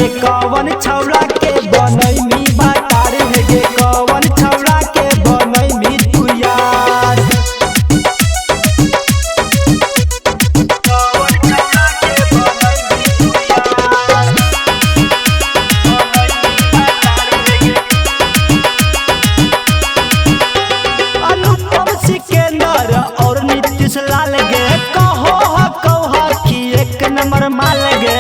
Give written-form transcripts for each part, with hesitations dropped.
गे कवन छौड़ा के बनैमी बातार गे कवन छौड़ा के बनैमी तू यार। अनुपम सिकंदर और नीतीश लाल गे कहो कि एक नंबर माल गे।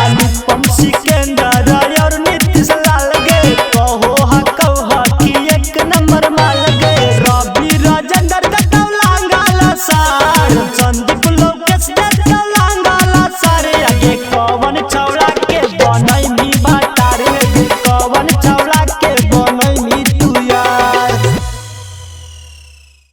अनुपम सिकंदर और नीतीश लाल गे कहो कि एक नंबर माल गे। रवि राजेंद्र जटौला गाला सार